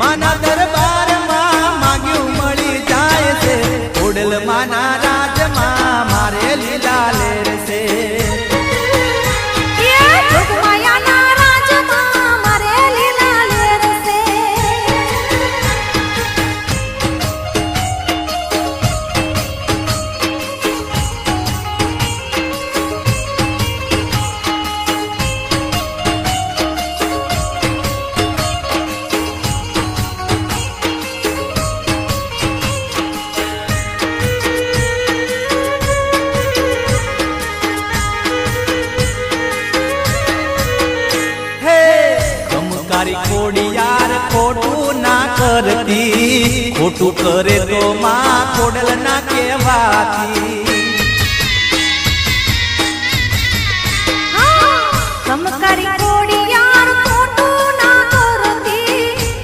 માના દરબારમાં માગ્યું મળી જાય છે ખોડલ માના રાજમાં મારે લીલા લેર છે ખોડિયાર ખોટું ના કરતી ખોટું કરે તો માં ખોડલ ના કહેવાતી